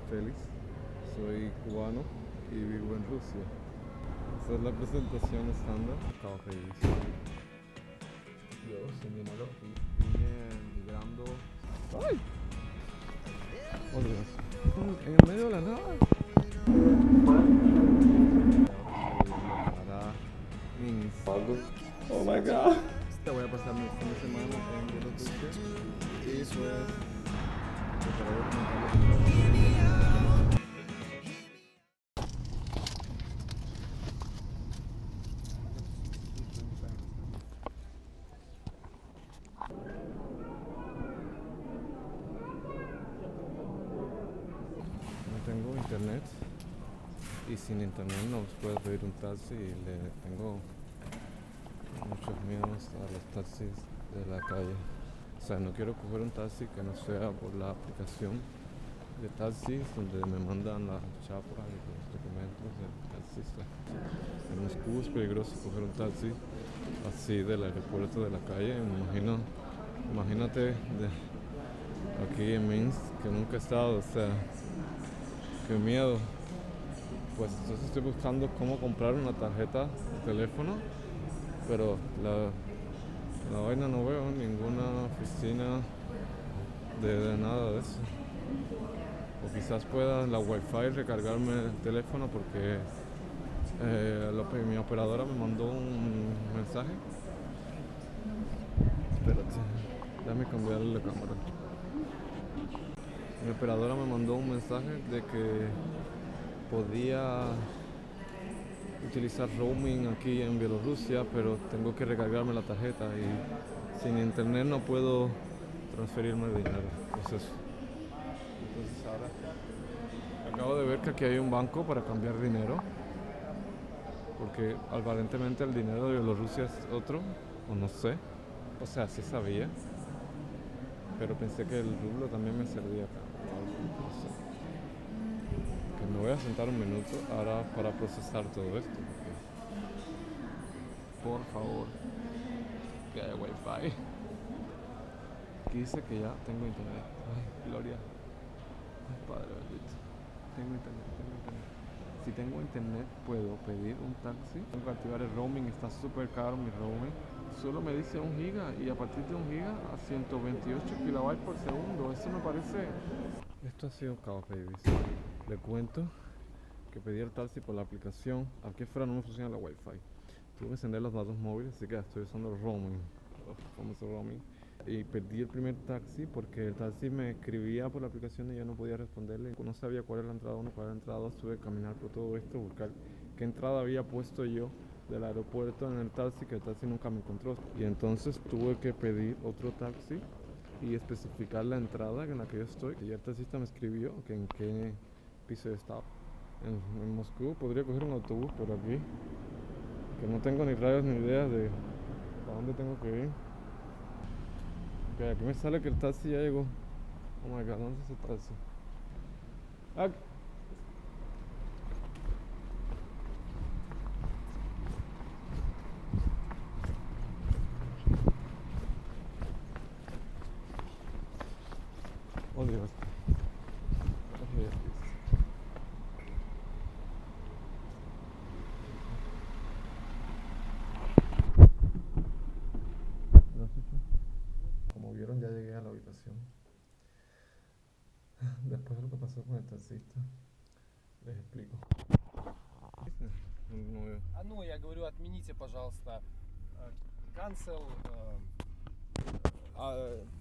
Félix, soy cubano y vivo en Rusia. Esta es la presentación estándar. Café. Yo, sin dinero, vine migrando. ¡Ay! Oh Dios. En el medio de la nada. Para Minsk. Oh my god. Te voy a pasar mi fin de semana en Bielorrusia y pues trataré de comentarles. No tengo internet y sin internet no puedo pedir un taxi y le tengo muchos miedos a los taxis de la calle. O sea, no quiero coger un taxi que no sea por la aplicación de taxis donde me mandan las chapas y los documentos del taxista. En Moscú es peligroso coger un taxi así del aeropuerto de la calle. Imagínate aquí en Minsk, que nunca he estado, o sea, qué miedo. Pues entonces estoy buscando cómo comprar una tarjeta de teléfono, pero la vaina no veo ninguna oficina de nada de eso. O quizás pueda en la wifi recargarme el teléfono porque mi operadora me mandó un mensaje. Espérate, déjame cambiarle la cámara. Mi operadora me mandó un mensaje de que podía utilizar roaming aquí en Bielorrusia, pero tengo que recargarme la tarjeta y sin internet no puedo transferirme el dinero. Entonces ahora acabo de ver que aquí hay un banco para cambiar dinero, porque aparentemente el dinero de Bielorrusia es otro, o no sé, o sea, sí sabía, pero pensé que el rublo también me servía acá. No sé. Que me voy a sentar un minuto ahora para procesar todo esto, porque, por favor, que haya wifi. Aquí dice que ya tengo internet. Ay, gloria. Ay, Padre bendito. Tengo internet. Si tengo internet puedo pedir un taxi. Tengo que activar el roaming, está súper caro mi roaming. Solo me dice 1 giga y a partir de 1 giga a 128 kilobytes por segundo. Eso me parece... Esto ha sido un caos, babies. Le cuento que pedí el taxi por la aplicación. Aquí afuera no me funciona la wifi. Tuve que encender los datos móviles, así que estoy usando el roaming. Famoso roaming. Y perdí el primer taxi porque el taxi me escribía por la aplicación y yo no podía responderle. No sabía cuál era la entrada 1, cuál era la entrada 2. Tuve que caminar por todo esto, buscar qué entrada había puesto yo del aeropuerto en el taxi, que el taxi nunca me encontró. Y entonces tuve que pedir otro taxi y especificar la entrada en la que yo estoy. Y el taxista me escribió que en qué piso yo estaba. En Moscú podría coger un autobús por aquí, que no tengo ni rayos ni ideas de para dónde tengo que ir. Ok, aquí me sale que el taxi ya llegó. Oh my god, ¿dónde es el taxi? Ah. Oh Dios. Okay. Como vieron, ya llegué a la habitación. Después de lo que pasó con el taxista, les explico. А ну, я говорю, отмените, пожалуйста, cancel.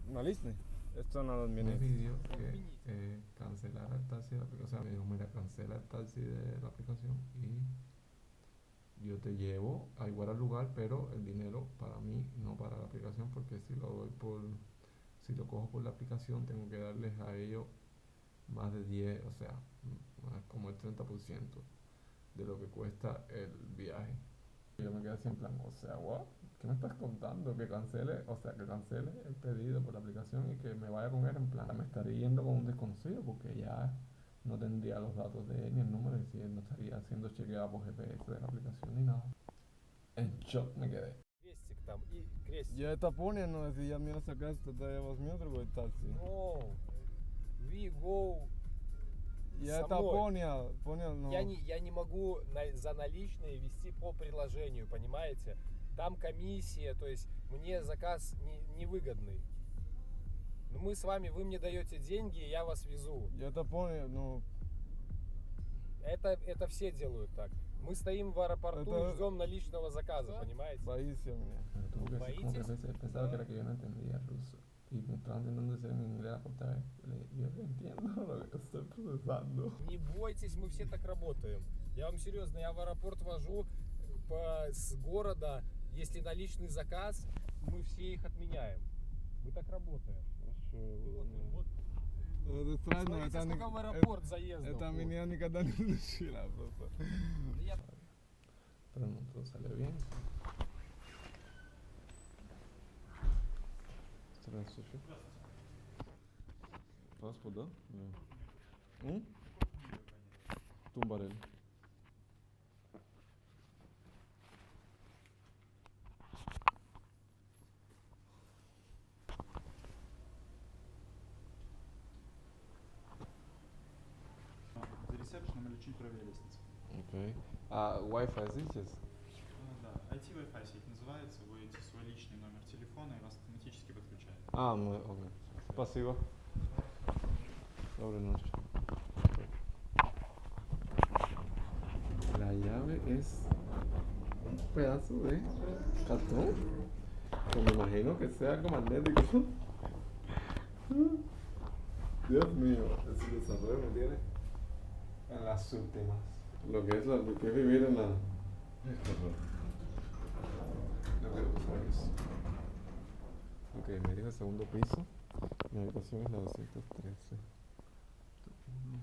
¿Наличный? Esto no lo admite. Me pidió que cancelara el taxi de la aplicación. Me dijo, mira, cancela el taxi de la aplicación y yo te llevo a igual al lugar, pero el dinero para mí, no para la aplicación, porque si lo cojo por la aplicación tengo que darles a ellos más de 10, o sea, como el 30% de lo que cuesta el viaje. Y yo me quedé así en plan, o sea, what? ¿Qué me estás contando? Que cancele el pedido por la aplicación y que me vaya con él, en plan, me estaría yendo con un desconocido porque ya no tendría los datos de él ni el número, y no estaría siendo chequeado por GPS de la aplicación ni nada. En shock me quedé. Крестик там и крестик. Я это понял, но если я мне заказ, тогда я возьму другой такси. No, we go Я со это мной. понял, но... Я не могу за наличные вести по приложению, понимаете? Там комиссия, то есть мне заказ невыгодный. Но мы с вами, вы мне даете деньги, и я вас везу. Я это понял, но... Это все делают так. Мы стоим в аэропорту Это- и ждем наличного заказа, понимаете? Боишься меня. Pero tú porque como que ¿Боитесь? pensaba que era que yo no entendía ruso. Y me estaban intentando decir en inglés la puta vez. Yo no entiendo lo que estoy procesando. Не бойтесь, мы все так работаем. Я вам серьезно, я в аэропорт вожу с города, если наличный заказ, мы все их отменяем. Мы так работаем. Вот. Это странно, Смотрите, это... сколько в аэропорт заездов. Это Вот. меня никогда не решила просто. Да я- Pero no todo salió bien. Здравствуйте. Паспорт, да? Да. Тумбарель. За ресепшеном или чуть правее лестницы. Окей. А Wi-Fi здесь? Да, IT Wi-Fi сеть называется, вводите свой личный номер телефона и вас автоматически подключает. А, мы, окей. Спасибо. Доброй ночи. La llave es un pedazo de cartón. Que me imagino que sea algo magnético. Dios mío, ese desarrollo me tiene en las últimas. Lo que es vivir en la... No quiero pasar eso. Ok, me dijo el segundo piso. Mi habitación es la 213. Dios mío.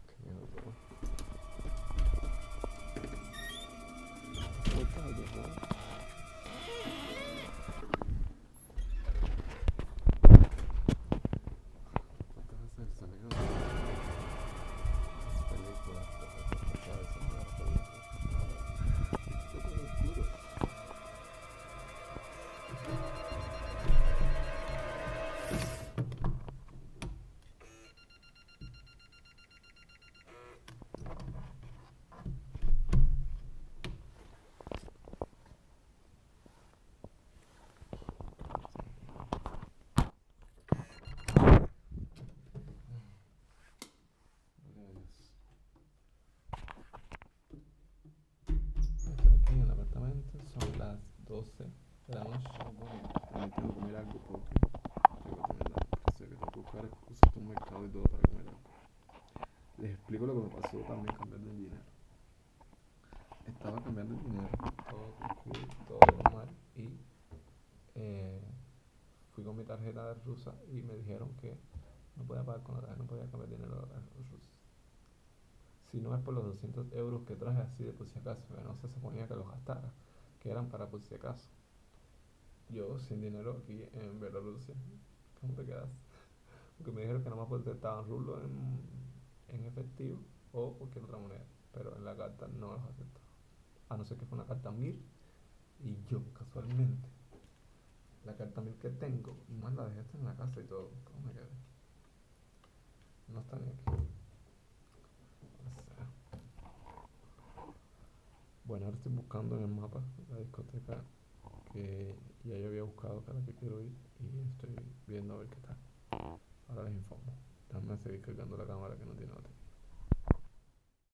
Qué miedo todo. Muy tarde, ¿no? Entonces el sonido de las películas, ¿sabes? El sonido de las películas. Esto es oscuro. Estoy aquí en el apartamento, son las 12 de la noche. Bueno, tengo que comer algo porque tengo que tener la sé que tengo que buscar excusas para un mercado y todo para comer algo. Les explico lo que me pasó también cambiando el dinero. Estaba cambiando el dinero. Todo tranquilo, todo normal. Y fui con mi tarjeta rusa y me dijeron que no podía pagar con la tarjeta, no podía cambiar dinero a ruso. Si no es por los 200 euros que traje así de por si acaso, que no se suponía que los gastara, que eran para por si acaso. Yo sin dinero aquí en Bielorrusia, ¿cómo te quedas? Porque me dijeron que nada más aceptaban rublos en efectivo o cualquier otra moneda, pero en la carta no los aceptaban. A no ser que fue una carta MIR y yo casualmente la carta MIR que tengo, más la dejé en la casa y todo, ¿cómo me quedé? No está ni aquí. O sea. Bueno, ahora estoy buscando en el mapa la discoteca que ya yo había buscado, que es la que quiero ir, y estoy viendo a ver qué tal. Ahora les informo. Déjame seguir cargando la cámara que no tiene batería.